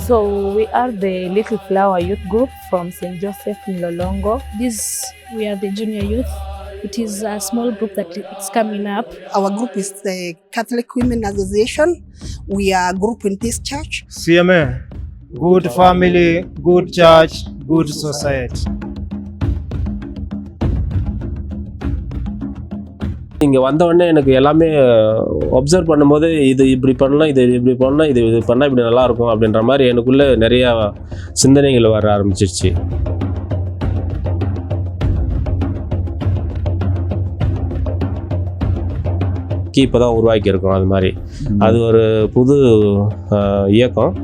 So we are the Little Flower Youth Group from St. Joseph in Lolongo. We are the junior youth. It is a small group that it's coming up. Our group is the Catholic Women Association. We are a group in this church. CMA, good family, good church, good society. இங்கே வந்தவொடனே எனக்கு எல்லாமே observe பண்ணும்போது இது இப்படி பண்ணலாம், இது இப்படி பண்ணலாம், இது பண்ணால் இப்படி நல்லாயிருக்கும் அப்படின்ற மாதிரி எனக்குள்ளே நிறையா சிந்தனைகள் வர ஆரம்பிச்சிருச்சு. இப்போ தான் உருவாக்கியிருக்கோம். அது மாதிரி அது ஒரு புது இயக்கம்.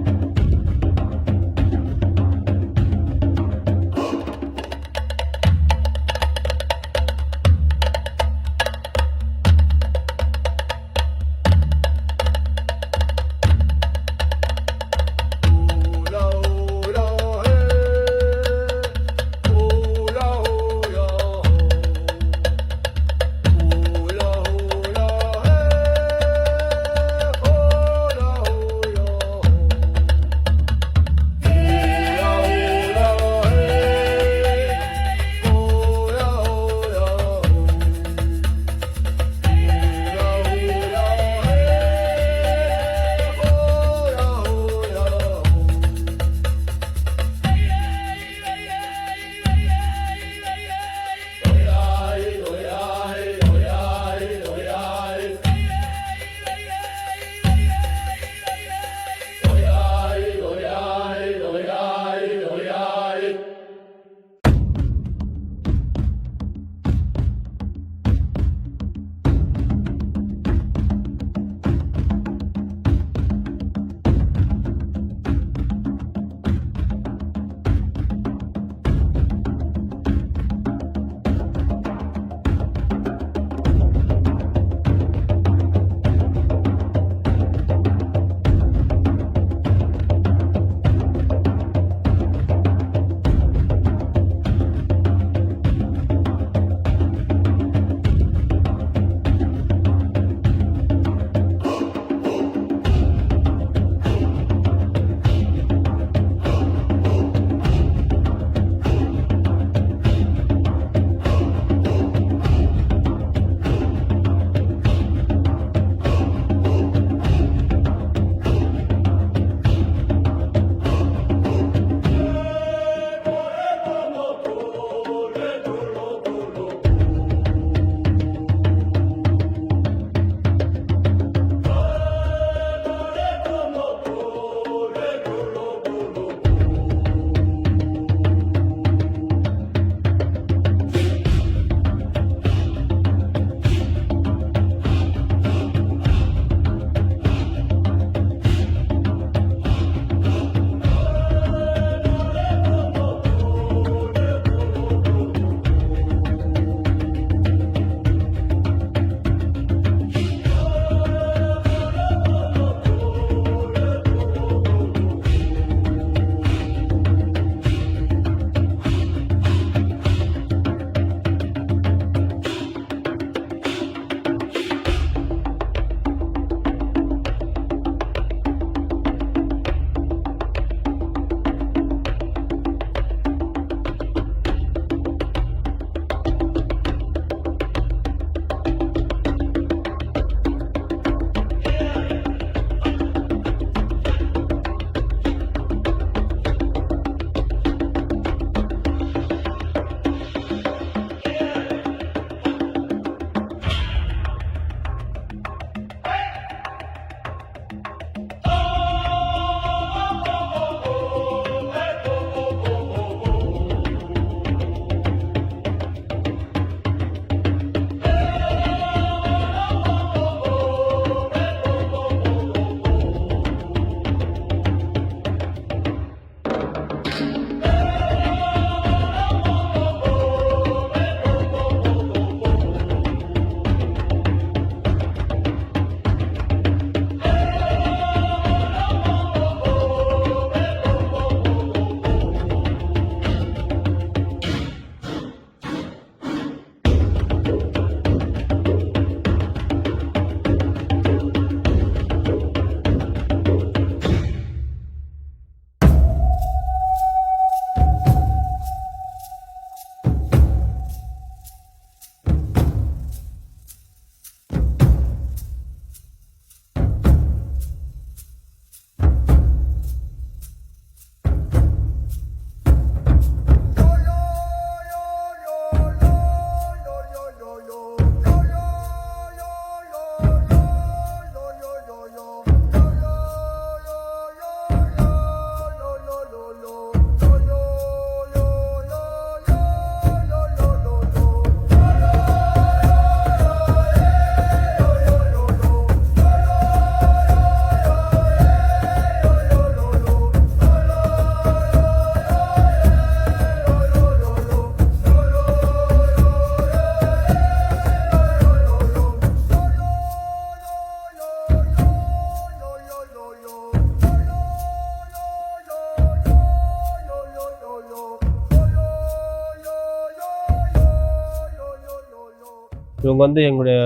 இவங்க வந்து எங்களுடைய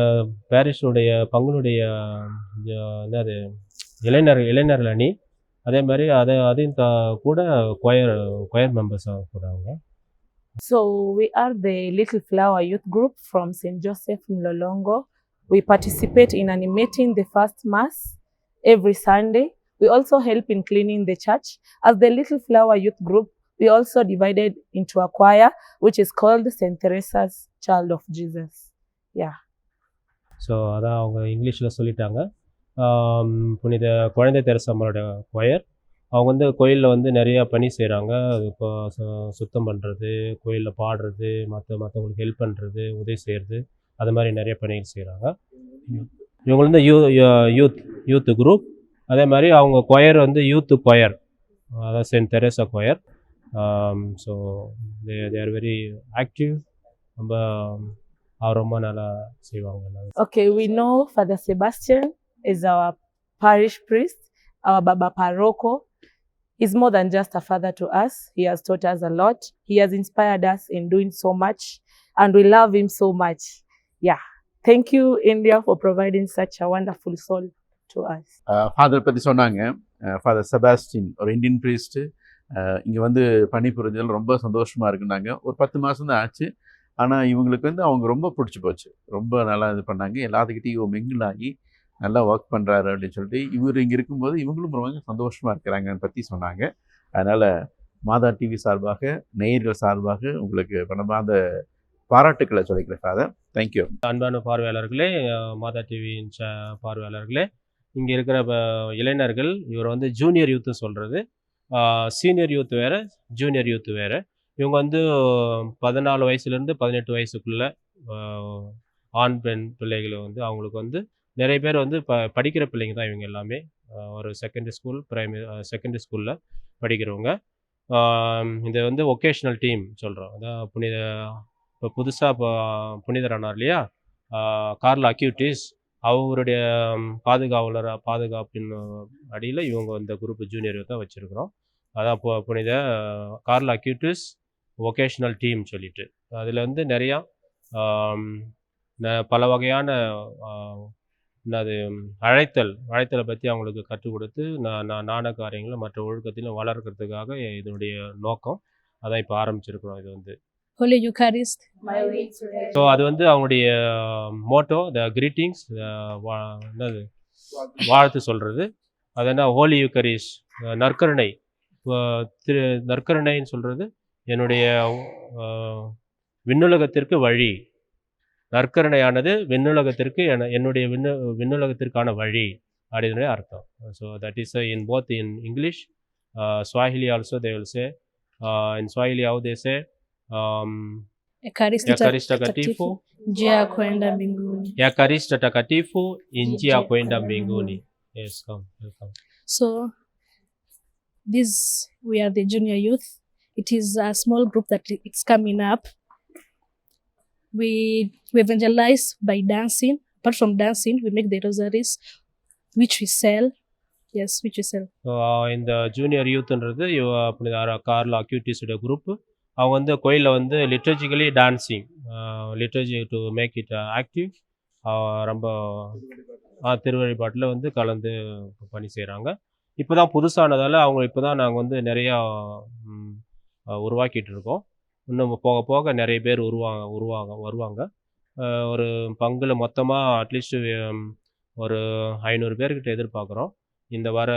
பாரிஷுடைய பங்குனுடைய என்னது இளைஞர்கள் அணி. அதே மாதிரி அதையும் கூட கொயர் மெம்பர்ஸாக கூட அவங்க. So we are the Little Flower Youth Group from St. Joseph Mlolongo. We participate in animating the first mass every Sunday. We also help in cleaning the church. As the Little Flower Youth Group, we also divided into a choir which is called St. Teresa's Child of Jesus. Yeah. So அதான் அவங்க இங்கிலீஷில் சொல்லிட்டாங்க. புனித குழந்தை தெரசாம்மளோட quire. அவங்க வந்து கோயிலில் வந்து நிறையா பணி செய்கிறாங்க. இப்போ சுத்தம் பண்ணுறது, கோயிலில் பாடுறது, மற்றவங்களுக்கு ஹெல்ப் பண்ணுறது, உதவி செய்கிறது, அது மாதிரி நிறைய பணிகள் செய்கிறாங்க. இவங்க வந்து யூத் குரூப். அதே மாதிரி அவங்க கொயர் வந்து யூத்து கொயர், அதாவது Saint Teresa choir. So they are very active. ரொம்ப நல்லா செய்வாங்க. Okay, we know Father Sebastian is our parish priest, our Baba Parroco. He's more than just a father to us. He has taught us a lot. He has inspired us in doing so much, and we love him so much. Yeah. Thank you, India, for providing such a wonderful soul to us. Father பற்றி சொன்னாங்க. Father Sebastian ஒரு Indian priest இங்கே வந்து பணிபுரிஞ்சதில் ரொம்ப சந்தோஷமாக இருக்குனாங்க. ஒரு 10 மாதம் தான் ஆச்சு. ஆனால் இவங்களுக்கு வந்து அவங்க ரொம்ப பிடிச்சி போச்சு. ரொம்ப நல்லா இது பண்ணாங்க. எல்லாத்துக்கிட்டையும் மிங்கிள் ஆகி நல்லா ஒர்க் பண்ணுறாரு அப்படின்னு சொல்லிட்டு இவர் இங்கே இருக்கும்போது இவங்களும் ரொம்ப சந்தோஷமாக இருக்கிறாங்கன்னு பற்றி சொன்னாங்க. அதனால் மாதா டிவி சார்பாக, நேயர்கள் சார்பாக உங்களுக்கு மனமார்ந்த பாராட்டுக்களை சொல்லிக்கிறேன் ஃபாதர். தேங்க்யூ. அன்பான பார்வையாளர்களே, மாதா டிவியின் பார்வையாளர்களே, இங்கே இருக்கிற இளைஞர்கள், இவர் வந்து ஜூனியர் யூத்து சொல்கிறது. சீனியர் யூத் வேறு, ஜூனியர் யூத்து வேறு. இவங்க வந்து 14 வயசுலேருந்து 18 வயசுக்குள்ளே ஆண் பெண் பிள்ளைகளை வந்து அவங்களுக்கு வந்து நிறைய பேர் வந்து படிக்கிற பிள்ளைங்க தான் இவங்க எல்லாமே. ஒரு செகண்டரி ஸ்கூலில் படிக்கிறவங்க. இது வந்து ஒகேஷ்னல் டீம் சொல்கிறோம். அதான் இப்போ புதுசாக புனிதர் ஆனார் இல்லையா, கார்ல் அக்யூட்டிஸ், அவருடைய பாதுகாப்பின் அடியில் இவங்க இந்த குரூப் ஜூனியர் தான் வச்சுருக்கிறோம். அதான் புனித கார்ல் அக்யூட்டிஸ் ஒகேஷ்னல் டீம் சொல்லிட்டு, அதில் வந்து நிறையா பல வகையான அழைத்தலை பற்றி அவங்களுக்கு கற்றுக் கொடுத்து நாண காரியங்களும் மற்ற ஒழுக்கத்திலும் வளர்க்கிறதுக்காக இதனுடைய நோக்கம். அதான் இப்போ ஆரம்பிச்சிருக்கிறோம். இது வந்து Holy Eucharist, my way to heaven. So அது வந்து அவங்களுடைய மோட்டோ, த கிரீட்டிங்ஸ், என்னது வாழ்த்து சொல்கிறது. அது என்ன, ஹோலி யூக்கரிஸ், நற்கருணை. நற்கருணைன்னு சொல்கிறது என்னுடைய விண்ணுலகத்திற்கு வழி. நற்கருணையானது விண்ணுலகத்திற்கு என்னுடைய விண்ணுலகத்திற்கான வழி அப்படின்னுடைய அர்த்தம். So that is in both in English, Swahili also they will say. In Swahili how they say Ekaristi Takatifu, njia ya kwenda mbinguni. Ekaristi Takatifu, njia ya kwenda mbinguni. Yes, welcome. So we are the junior youth. It is a small group that it's coming up. We evangelize by dancing. Apart from dancing, we make the rosaries, which we sell. Yes, which we sell. இந்த junior யூத்ன்றது Carl அக்யூட்டிஸோட group. அவங்க வந்து கோயிலில் வந்து liturgically dancing, liturgy to make it active. ரொம்ப திருவழிபாட்டில் வந்து கலந்து பணி செய்கிறாங்க. இப்போ தான் புதுசானதால் இப்போ தான் நாங்கள் வந்து நிறையா உருவாக்கிட்டு இருக்கோம். இன்னும் போக போக நிறைய பேர் வருவாங்க. ஒரு பங்கில் மொத்தமாக அட்லீஸ்ட் ஒரு 500 பேர்கிட்ட எதிர்பார்க்குறோம். இந்த வர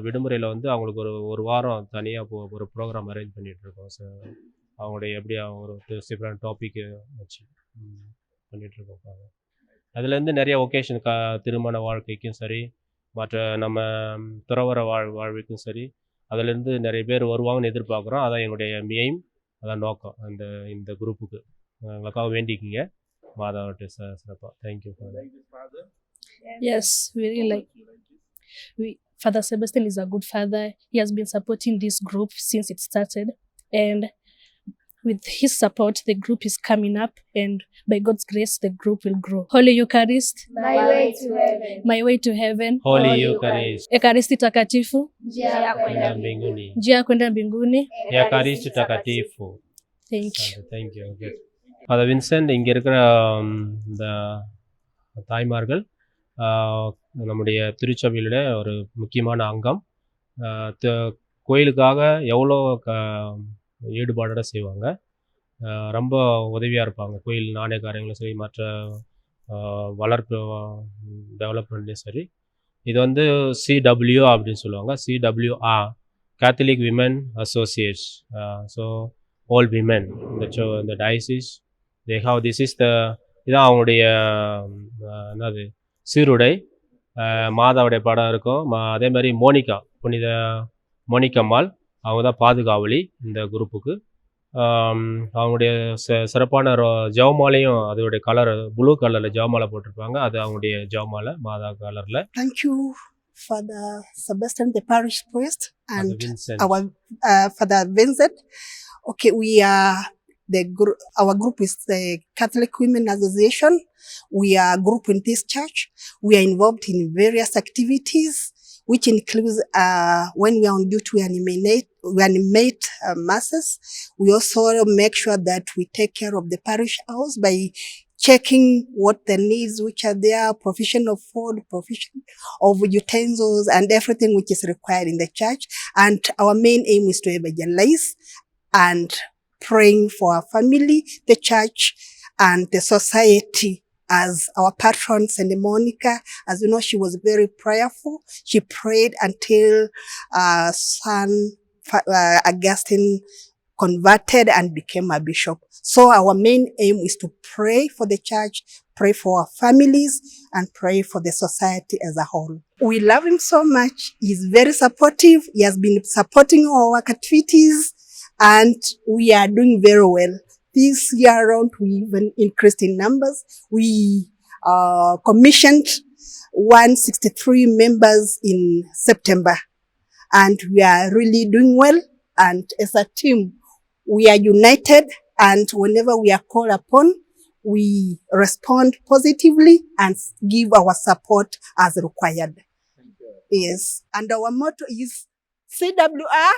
விடுமுறையில் வந்து அவங்களுக்கு ஒரு வாரம் தனியாக ஒரு ப்ரோக்ராம் அரேஞ்ச் பண்ணிகிட்ருக்கோம். ஸோ அவங்களுடைய எப்படி ஒரு டிஃப்ரெண்ட் டாப்பிக்கு வச்சு பண்ணிகிட்ருக்கோம். அதுலேருந்து நிறைய ஒகேஷன், திருமண வாழ்க்கைக்கும் சரி, மற்ற நம்ம துறவர வாழ்வுக்கும் சரி, அதிலேருந்து நிறைய பேர் வருவாங்கன்னு எதிர்பார்க்குறோம். அதான் எங்களுடைய எய்ம், அதான் நோக்கம். இந்த குரூப்புக்கு எங்களுக்காக வேண்டிக்கிங்க. மாதாவட்ட சிறப்பாக. Thank you father. Yes, we really like Father Sebastian is a good father. He has been supporting this group since it started, and with his support the group is coming up, and by God's grace the group will grow. Holy Eucharist, My way to heaven. my way to heaven. Holy Eucharist, Ekaristi Takatifu, Njia ya kwenda kwenda mbinguni. njia ya kwenda mbinguni. Ekaristi Takatifu. Thank you. Thank you. அதை Vincent இங்கே இருக்கிற இந்த தாய்மார்கள் நம்முடைய திருச்சபையிலுடைய ஒரு முக்கியமான அங்கம். கோயிலுக்காக எவ்வளோ ஈடுபாடோட செய்வாங்க. ரொம்ப உதவியாக இருப்பாங்க. கோயில் நாணய காரியங்களும் சரி, மற்ற வளர்ப்பு டெவலப்மெண்ட்லேயும் சரி. இது வந்து CW அப்படின்னு சொல்லுவாங்க. CWR Catholic women associates. So all women இந்த diocese they have this is the இதான் அவங்களுடைய என்னது சீருடை. மாதாவுடைய படம் இருக்கும். அதே மாதிரி மோனிகா, புனித மோனிகம்மாள், அவங்க தான் பாதுகாவலி இந்த குரூப்புக்கு. அவங்களுடைய சிறப்பான ஜெவமாலையும் அதோடைய கலர் ப்ளூ கலரில் ஜெவமாலை போட்டிருப்பாங்க. அது அவங்களுடைய ஜெவமாலை மாதா கலரில். Thank you, Father Sebastian, the parish priest, and Vincent. our Father Vincent. Okay, we are our group is the Catholic Women Association. We are a group in this church. We are involved in various activities, which includes when we are on duty, we animate masses. We also make sure that we take care of the parish house by checking what the needs which are there, provision of food, provision of utensils, and everything which is required in the church. And our main aim is to evangelize and praying for our family, the church, and the society. As our patron, Saint Monica, as you know, she was very prayerful. She prayed until son Augustine converted and became a bishop. So our main aim is to pray for the church, pray for our families, and pray for the society as a whole. We love him so much. He's very supportive. He has been supporting all our activities, and we are doing very well. This year around, we even increased in numbers. We commissioned 163 members in September, and we are really doing well. And as a team, we are united, and whenever we are called upon, we respond positively and give our support as required. Yes, and our motto is CWR.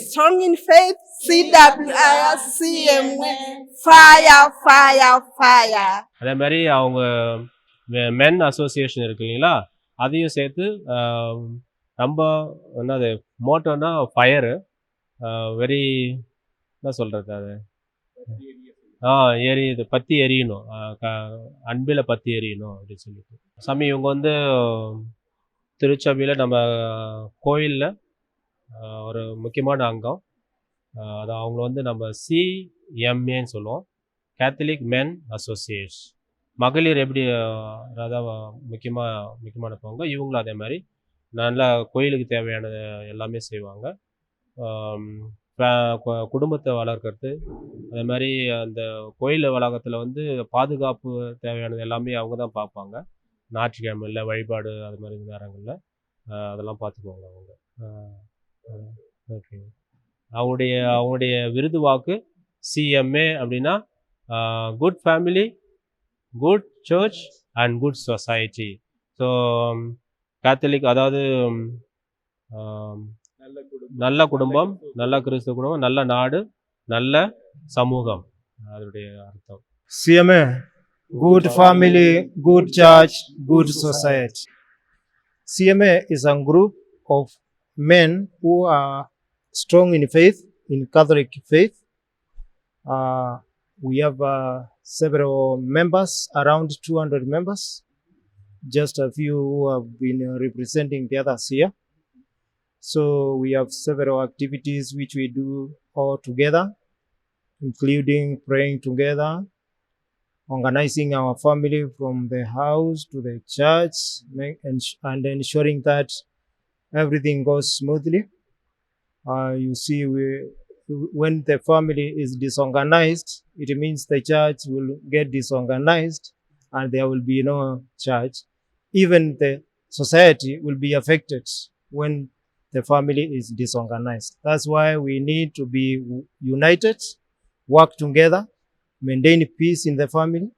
Strong in faith, CWR, CMA, fire, fire, fire. அதே மாதிரி அவங்க மென் association இருக்கு இல்லைங்களா, அதையும் சேர்த்து ரொம்ப என்னது மோட்டோன்னா fire, very என்ன சொல்கிறது அது எரியுது, பற்றி எரியணும், அன்பில் பற்றி எரியணும் அப்படின்னு சொல்லிட்டு. சாமி இவங்க வந்து திருச்சபையில் நம்ம கோயிலில் ஒரு முக்கியமான அங்கம். அது அவங்கள வந்து நம்ம CMAன்னு சொல்லுவோம், கேத்தலிக் மென் அசோசியேட்ஸ். மகளிர் எப்படி அதாவது முக்கியமான பங்கு, இவங்களும் அதே மாதிரி நல்லா கோயிலுக்கு தேவையானது எல்லாமே செய்வாங்க. குடும்பத்தை வளர்க்கறது, அதே மாதிரி அந்த கோயில் வளாகத்தில் வந்து பாதுகாப்பு தேவையானது எல்லாமே அவங்க தான் பார்ப்பாங்க. ஞாயிற்றுக்கிழமையில் வழிபாடு அது மாதிரி நேரங்களில் அதெல்லாம் பார்த்துக்குவாங்க அவங்க. ஓகே, அவங்களுடைய விருது வாக்கு CMA அப்படின்னா good family, good church and good society. So Catholic அதாவது நல்ல குடும்பம், நல்ல கிறிஸ்துவ குடும்பம், நல்ல நாடு, நல்ல சமூகம், அதனுடைய அர்த்தம். CMA, good family, good church, good society. CMA is a group of men who are strong in faith, in Catholic faith. We have several members, around 200 members. Just a few who have been representing the others here. So we have several activities which we do all together, including praying together, organizing our family from the house to the church, and ensuring that everything goes smoothly. You see, when the family is disorganized, it means the church will get disorganized and there will be no church. Even the society will be affected when the family is disorganized. That's why we need to be united, work together, maintain peace in the family,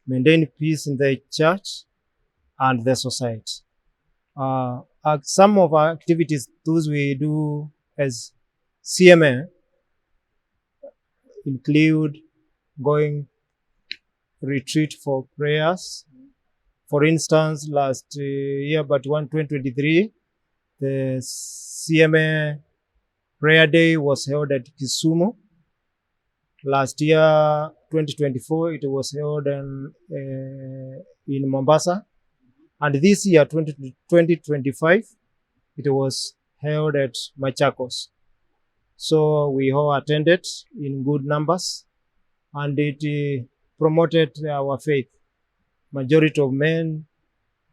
maintain peace in the church and the society. Some of our activities, those we do as CMA, include going retreat for prayers. For instance, last year, but 2023, the CMA prayer day was held at Kisumu. Last year, 2024, it was held in Mombasa. And this year, 2025, it was held at Machakos. So we all attended in good numbers, and it promoted our faith. Majority of men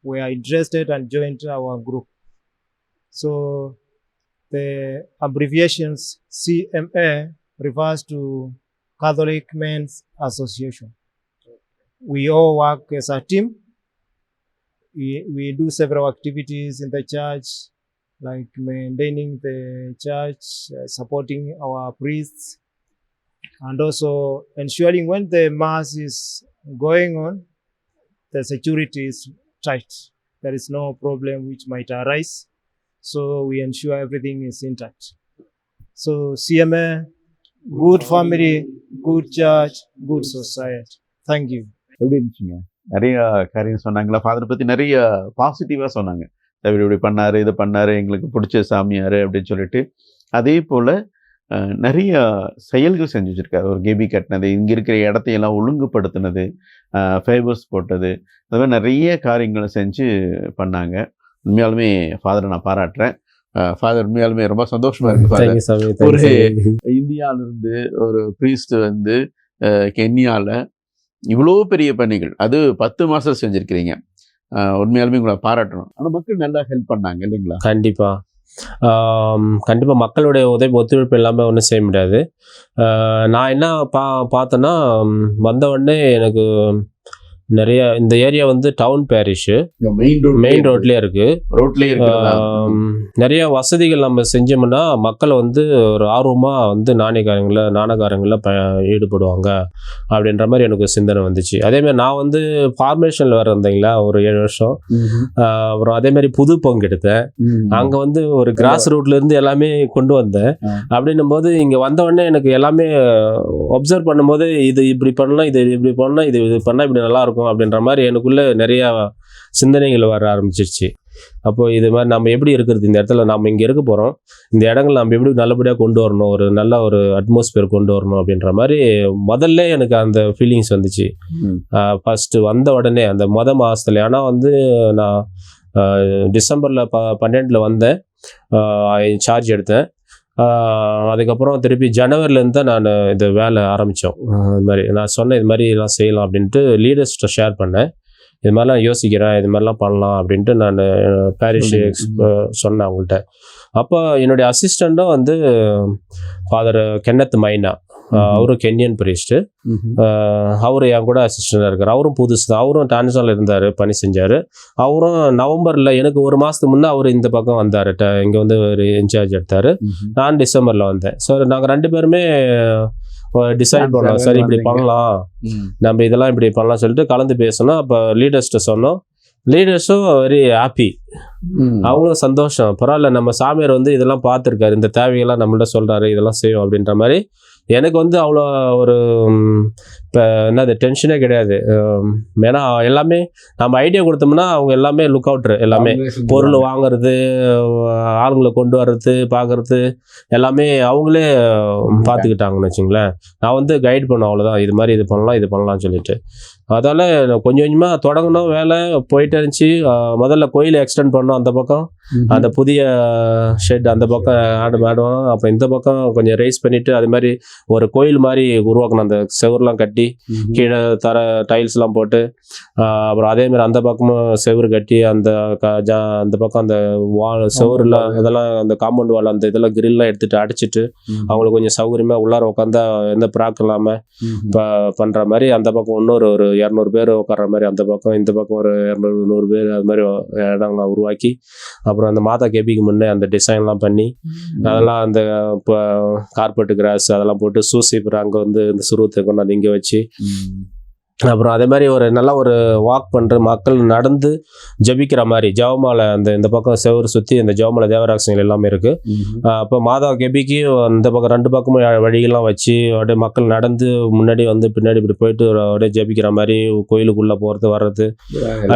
were interested and joined our group. So the abbreviations CMA refers to Catholic Men's Association. We all work as a team. We do several activities in the church, like maintaining the church, supporting our priests, and also ensuring when the mass is going on, the security is tight. There is no problem which might arise. So we ensure everything is intact. So CMA, good family, good church, good society. Thank you. எப்படி இருந்துச்சுங்க? நிறைய காரியம் சொன்னாங்களா? ஃபாதரை பற்றி நிறைய பாசிட்டிவாக சொன்னாங்க. அவர் இப்படி பண்ணார், இதை பண்ணார், எங்களுக்கு பிடிச்ச சாமியார் அப்படின்னு சொல்லிட்டு. அதே போல் நிறைய செயல்கள் செஞ்சு வச்சுருக்காரு. ஒரு கேபி கட்டினது, இங்கே இருக்கிற இடத்தையெல்லாம் ஒழுங்குபடுத்தினது, ஃபேவர்ஸ் போட்டது, அது மாதிரி நிறைய காரியங்களை செஞ்சு பண்ணாங்க. உண்மையாலுமே ஃபாதரை நான் பாராட்டுறேன். ஃபாதர் உண்மையாலுமே ரொம்ப சந்தோஷமாக இருக்குது. ஒரு இந்தியாவிலிருந்து ஒரு ப்ரீஸ்ட் வந்து கென்யாவில் இவ்வளோ பெரிய பணிகள், அது 10 மாதம் செஞ்சுருக்கிறீங்க. உண்மையாலுமே உங்களை பாராட்டணும். ஆனால் மக்கள் நல்லா ஹெல்ப் பண்ணாங்க இல்லைங்களா? கண்டிப்பாக மக்களுடைய ஒத்துழைப்பு எல்லாமே ஒன்றும் செய்ய முடியாது. நான் என்ன பார்த்தேன்னா, வந்த உடனே எனக்கு நிறைய இந்த ஏரியா வந்து டவுன் பேரிஷு, மெயின் ரோட்லேயே இருக்குது. நிறைய வசதிகள் நம்ம செஞ்சோம்னா மக்களை வந்து ஒரு ஆர்வமாக வந்து நாணயக்காரங்களில் ஈடுபடுவாங்க அப்படின்ற மாதிரி எனக்கு சிந்தனை வந்துச்சு. அதேமாதிரி நான் வந்து ஃபார்மேஷனில் வேறு இருந்தீங்களா ஒரு 7 வருஷம். அப்புறம் அதேமாதிரி புது பங்கு எடுத்தேன். அங்கே வந்து ஒரு கிராஸ் ரூட்லேருந்து எல்லாமே கொண்டு வந்தேன். அப்படின்னும் போது இங்கே வந்தவொடனே எனக்கு எல்லாமே அப்சர்வ் பண்ணும்போது இது இப்படி பண்ணலாம், இது இப்படி பண்ணலாம், இது பண்ணால் இப்படி நல்லாயிருக்கும் அப்படின்ற மாதிரி எனக்குள்ளே நிறையா சிந்தனைகள் வர ஆரம்பிச்சிருச்சு. அப்போது இது மாதிரி நம்ம எப்படி இருக்கிறது, இந்த இடத்துல நம்ம இங்கே இருக்க போகிறோம், இந்த இடங்கள் நம்ம எப்படி நல்லபடியாக கொண்டு வரணும், ஒரு நல்ல ஒரு அட்மாஸ்பியர் கொண்டு வரணும் அப்படின்ற மாதிரி முதல்ல எனக்கு அந்த ஃபீலிங்ஸ் வந்துச்சு. ஃபஸ்ட்டு வந்த உடனே அந்த மாதத்தில், ஆனால் வந்து நான் டிசம்பரில் 12 வந்தேன், சார்ஜ் எடுத்தேன். அதுக்கப்புறம் திருப்பி ஜனவரிலேருந்து தான் நான் இந்த வேலை ஆரம்பித்தோம். இது மாதிரி நான் சொன்னேன், இது மாதிரி எல்லாம் செய்யலாம் அப்படின்ட்டு லீடர்ஸ்கிட்ட ஷேர் பண்ணேன். இது மாதிரிலாம் யோசிக்கிறேன், இது மாதிரிலாம் பண்ணலாம் அப்படின்ட்டு நான் பாரிஷ் சொன்னேன் அவங்கள்ட்ட. அப்போ என்னுடைய அசிஸ்டண்ட்டும் வந்து ஃபாதர் கென்னத் மைனா, அவரும் கென்யன் பிரீஸ்ட்டு. அவர் என் கூட அசிஸ்டண்டாக இருக்கார். அவரும் புதுசு தான். அவரும் டான்சானில் இருந்தார், பணி செஞ்சார். அவரும் நவம்பரில் எனக்கு 1 மாதத்துக்கு முன்னே அவர் இந்த பக்கம் வந்தார், இங்கே வந்து ஒரு இன்சார்ஜ் எடுத்தார். நான் டிசம்பரில் வந்தேன். ஸோ நாங்கள் 2 பேருமே டிசைட் பண்ணோம், சரி இப்படி பண்ணலாம், நம்ம இதெல்லாம் இப்படி பண்ணலாம் சொல்லிட்டு கலந்து பேசணும். அப்போ லீடர்ஸ்கிட்ட சொன்னோம். லீடர்ஸும் வெரி ஹாப்பி, அவங்களும் சந்தோஷம். பரவாயில்ல, நம்ம சாமியார் வந்து இதெல்லாம் பார்த்துருக்காரு, இந்த தேவைகள்லாம் நம்மள்ட்ட சொல்கிறாரு, இதெல்லாம் செய்யும் அப்படின்ற மாதிரி. எனக்கு வந்து அவ்வளோ ஒரு இப்போ என்னது டென்ஷனே கிடையாது. ஏன்னா எல்லாமே நம்ம ஐடியா கொடுத்தோம்னா அவங்க எல்லாமே லுக் அவுட்ரு, எல்லாமே பொருள் வாங்குறது, ஆளுங்களை கொண்டு வர்றது, பார்க்குறது எல்லாமே அவங்களே பார்த்துக்கிட்டாங்கன்னு வச்சுங்களேன். நான் வந்து கைட் பண்ணோம், அவ்வளோதான், இது மாதிரி இது பண்ணலாம்னு சொல்லிட்டு. அதால் கொஞ்சம் கொஞ்சமாக தொடங்கணும், வேலை போயிட்டு இருந்துச்சு. முதல்ல கோயிலை எக்ஸ்டெண்ட் பண்ணோம், அந்த பக்கம் அந்த புதிய ஷெட் அந்த பக்கம் ஆடு மாடும். அப்புறம் இந்த பக்கம் கொஞ்சம் ரைஸ் பண்ணிவிட்டு அது மாதிரி ஒரு கோயில் மாதிரி உருவாக்கணும். அந்த செவர்லாம் கட்டி கீழே தர டைல்ஸ்லாம் போட்டு, அப்புறம் அதேமாதிரி அந்த பக்கமும் செவரு கட்டி, அந்த பக்கம் அந்த வால் செவருலாம் இதெல்லாம் அந்த காம்பவுண்ட் வால் அந்த இதெல்லாம் கிரில்லாம் எடுத்துகிட்டு அடிச்சுட்டு அவங்களுக்கு கொஞ்சம் சௌகரியமாக உள்ளார உட்காந்தா எந்த ப்ராக் இல்லாமல் பண்ணுற மாதிரி. அந்த பக்கம் இன்னொரு 200 பேர் உட்கார்ற மாதிரி, அந்த பக்கம் இந்த பக்கம் ஒரு 200-100 பேர் அது மாதிரி இடங்கள்லாம் உருவாக்கி, அப்புறம் அந்த மாதா கேபிக்கு முன்னே அந்த டிசைன்லாம் பண்ணி, அதெல்லாம் அந்த இப்போ கார்பெட்டு கிராஸ் அதெல்லாம் போட்டு சூசிப்பர் அங்கே வந்து இந்த சுருவத்தை கொண்டு வந்து இங்கே வச்சு அப்புறம் அதே மாதிரி ஒரு நல்ல ஒரு வாக் பண்ணுற மக்கள் நடந்து ஜபிக்கிற மாதிரி ஜெபமாலை இந்த பக்கம் செவரு சுற்றி இந்த ஜெபமாலை தேவராசங்கள் எல்லாமே இருக்குது. அப்போ மாதா கெபிக்கு இந்த பக்கம் 2 பக்கமும் வழிகள்லாம் வச்சு அப்படியே மக்கள் நடந்து முன்னாடி வந்து பின்னாடி இப்படி போயிட்டு அப்படியே ஜபிக்கிற மாதிரி கோயிலுக்குள்ளே போகிறது வர்றது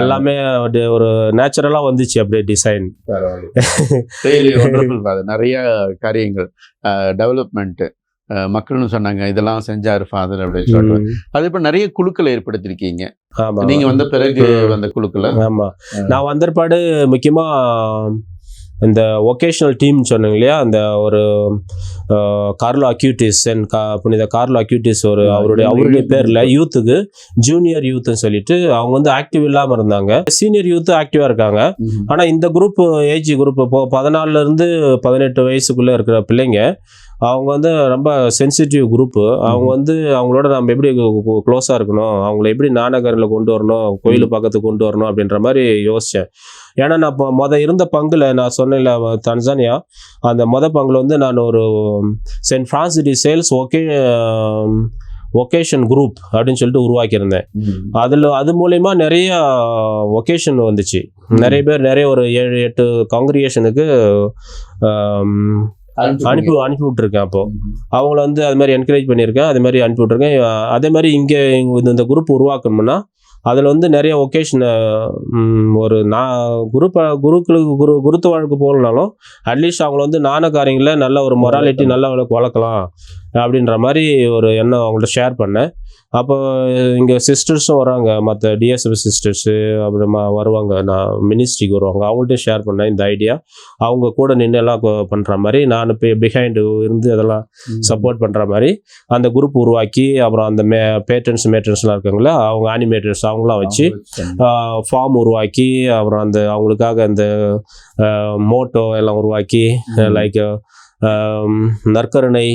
எல்லாமே அப்படியே ஒரு நேச்சுரலாக வந்துச்சு அப்படியே டிசைன். நிறைய காரியங்கள் டெவலப்மெண்ட்டு மக்கள்னு சொன்னாங்க, இதெல்லாம் செஞ்சாரு ஃபாதர் அப்படின்னு சொல்லிட்டு. அது இப்போ நிறைய குழுக்களை ஏற்படுத்திருக்கீங்க. ஆமா, நீங்க வந்த பிறகு வந்த குழுக்களை. ஆமா, நான் வந்த பிற்பாடு முக்கியமா இந்த ஒகேஷனல் டீம் சொன்னீங்க இல்லையா, அந்த ஒரு கார்லோ அக்யூட்டிஸ் புனித கார்லோ அக்யூட்டிஸ் அவருடைய பேர்ல யூத்துக்கு ஜூனியர் யூத்னு சொல்லிட்டு அவங்க வந்து ஆக்டிவ் இல்லாம இருந்தாங்க. சீனியர் யூத் ஆக்டிவா இருக்காங்க. ஆனா இந்த குரூப் ஏஜ் குரூப் இப்போ 14 இருந்து 18 வயசுக்குள்ள இருக்கிற பிள்ளைங்க அவங்க வந்து ரொம்ப சென்சிட்டிவ் குரூப்பு. அவங்க வந்து அவங்களோட நம்ம எப்படி க்ளோஸாக இருக்கணும், அவங்கள எப்படி நாணயக்காரங்களை கொண்டு வரணும், கோயில் பக்கத்துக்கு கொண்டு வரணும் அப்படின்ற மாதிரி யோசித்தேன். ஏன்னா நான் இப்போ இருந்த பங்கில் நான் சொன்னேன்ல தன்சானியா, அந்த பங்கில் வந்து நான் ஒரு Saint Francis de Sales vocation group அப்படின்னு சொல்லிட்டு உருவாக்கியிருந்தேன். அது மூலயமா நிறைய ஒகேஷன் வந்துச்சு. நிறைய பேர் நிறைய ஒரு 7-8 காங்கிரிகேஷனுக்கு அனுப்பி விட்டுருக்கேன். அப்போ அவங்கள வந்து அது மாதிரி என்கரேஜ் பண்ணியிருக்கேன், அது மாதிரி அனுப்பி விட்டுருக்கேன். அதே மாதிரி இங்கே இந்த குரூப் உருவாக்கணும்னா அதில் வந்து நிறைய ஒகேஷன் ஒரு குருத்து வாழ்க்கை போகலனாலும் அட்லீஸ்ட் அவங்கள வந்து காரியங்களை நல்ல ஒரு மொராலிட்டி நல்லா வளர்க்கலாம் அப்படின்ற மாதிரி ஒரு எண்ணம் அவங்கள்ட்ட ஷேர் பண்ணேன். அப்போ இங்கே சிஸ்டர்ஸும் வராங்க, மற்ற டிஎஸ்எஃப் சிஸ்டர்ஸு அப்புறமா வருவாங்க, நான் மினிஸ்ட்ரிக்கு வருவாங்க, அவங்கள்ட்ட ஷேர் பண்ணேன் இந்த ஐடியா. அவங்க கூட நின்று எல்லாம் பண்ணுற மாதிரி நான் பிஹைண்டு இருந்து அதெல்லாம் சப்போர்ட் பண்ணுற மாதிரி அந்த குரூப் உருவாக்கி, அப்புறம் அந்த மேட்ரன்ஸ்லாம் இருக்காங்களா அவங்க அனிமேட்டர்ஸ் அவங்களாம் வச்சு ஃபார்ம் உருவாக்கி, அப்புறம் அவங்களுக்காக அந்த மோட்டோ எல்லாம் உருவாக்கி, லைக் நற்கருணை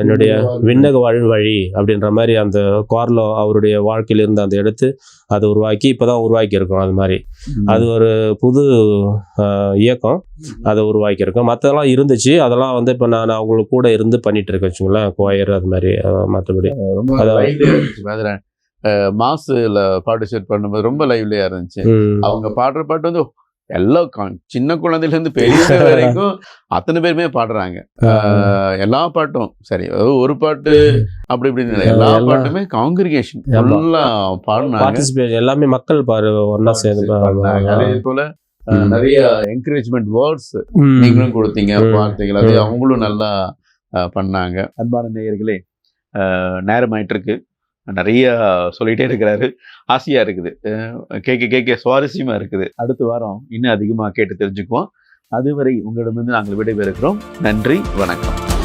என்னுடைய விண்ணக வழி அப்படின்ற மாதிரி அந்த கார்லோ அவருடைய வாழ்க்கையில் இருந்து அந்த எடுத்து அதை உருவாக்கி இப்போதான் உருவாக்கியிருக்கோம். அது மாதிரி அது ஒரு புது இயக்கம், அதை உருவாக்கியிருக்கோம். மற்றதெல்லாம் இருந்துச்சு, அதெல்லாம் வந்து இப்போ நான் அவங்களுக்கு கூட இருந்து பண்ணிட்டு இருக்கேன் வச்சுங்களேன், கோயர் அது மாதிரி. மற்றபடி மாசுல பார்ட்டிசிபேட் பண்ணும்போது ரொம்ப லைவ்லியா இருந்துச்சு. அவங்க பாடுற பாட்டு வந்து எல்லாம் சின்ன குழந்தையில இருந்து பெரிய வரைக்கும் அத்தனை பேருமே பாடுறாங்க. எல்லா பாட்டும் சரி, ஒரு பாட்டு அப்படி இப்படின்னு எல்லா பாட்டுமே காங்கிரிகேஷன் எல்லாம் பாடுனாங்க. எல்லாமே மக்கள் ஒன்னா சேர்ந்து. அதே போல நிறைய என்கரேஜ்மெண்ட் வேர்ட்ஸ் நீங்களும் கொடுத்தீங்க, வார்த்தைகள் அது அவங்களும் நல்லா பண்ணாங்க. அன்பான நேயர்களே, நேரமாயிட்டு இருக்கு, நிறைய சொல்லிகிட்டே இருக்கிறாரு, ஆசையாக இருக்குது, கேட்க சுவாரஸ்யமாக இருக்குது. அடுத்த வாரம் இன்னும் அதிகமாக கேட்டு தெரிஞ்சுக்குவோம். அதுவரை உங்களிடமிருந்து நாங்கள் விடைபெறுகிறோம். நன்றி, வணக்கம்.